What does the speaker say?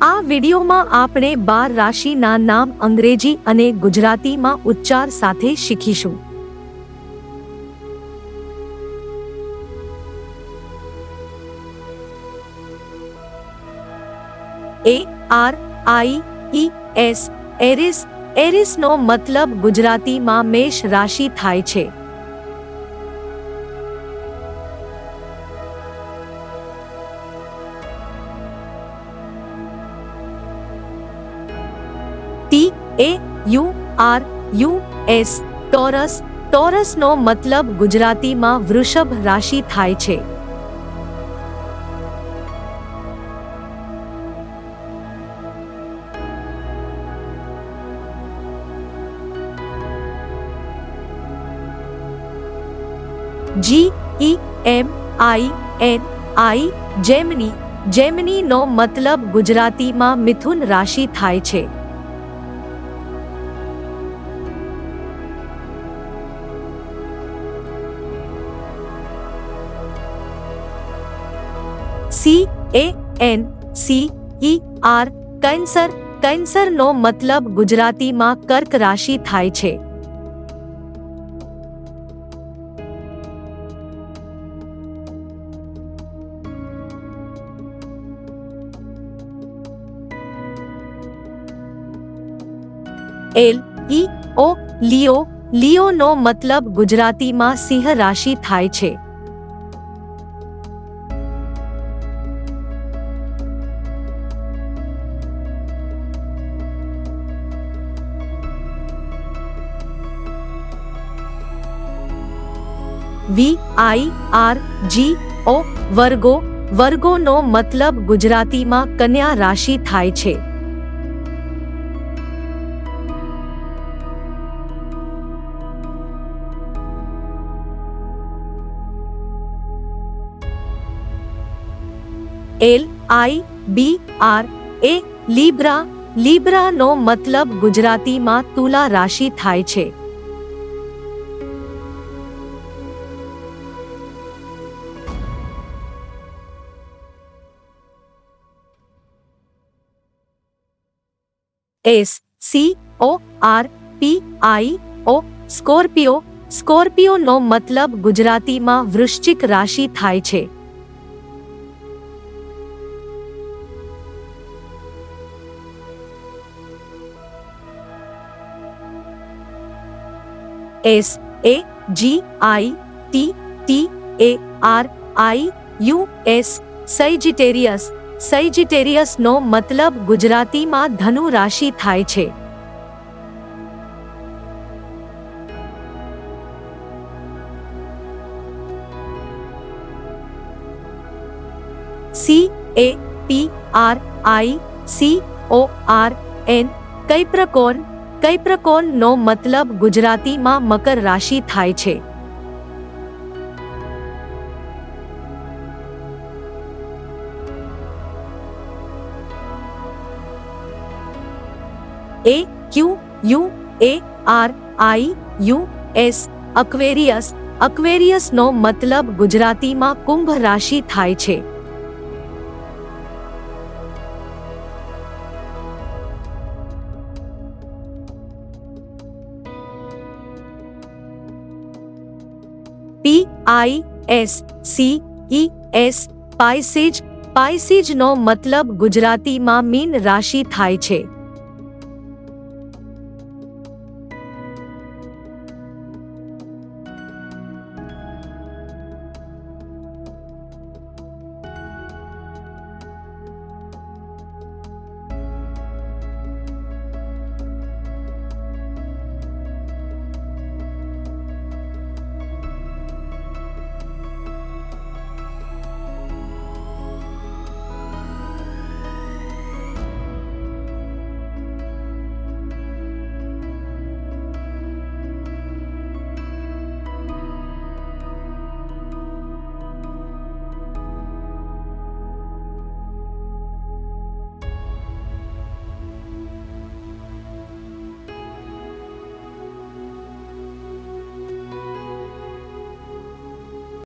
આ વિડીયોમાં આપણે 12 રાશિના નામ અંગ્રેજી અને ગુજરાતીમાં ઉચ્ચાર સાથે શીખીશું. ARIES એરિસ. એરિસનો મતલબ ગુજરાતીમાં મેષ રાશિ થાય છે. TAURUS ટોરસ. ટોરસનો મતલબ ગુજરાતીમાં વૃષભ રાશિ થાય છે. GEMINI Gemini. જેમિનીનો મતલબ ગુજરાતીમાં મિથુન રાશિ થાય છે. CANCER cancer. કેન્સરનો મતલબ ગુજરાતીમાં કર્ક રાશિ થાય છે. LEO લિયો. લિયોનો મતલબ ગુજરાતીમાં સિંહ રાશિ થાય છે. VIRGO વર્ગો. વર્ગોનો મતલબ ગુજરાતીમાં કન્યા રાશિ થાય છે. LIBRA Libra. લીબ્રાનો મતલબ ગુજરાતીમાં તુલા રાશિ થાય છે. SCORPIO Scorpio. સ્કોર્પિયોનો મતલબ ગુજરાતીમાં વૃશ્ચિક રાશિ થાય છે. SAGITTARIUS સેજિટેરિયસ. સેજિટેરિયસનો મતલબ ગુજરાતીમાં ધનુ રાશિ થાય છે. CAPRICORN કૈપ્રકોન. કૈપ્રકોનનો મતલબ ગુજરાતીમાં મકર રાશિ થાય છે. AQUARIUS અક્વેરિયસ. અક્વેરિયસનો મતલબ ગુજરાતીમાં કુંભ રાશિ થાય છે. PISCES પાઇસેજ. પાઇસેજનો મતલબ ગુજરાતીમાં મીન રાશિ થાય છે.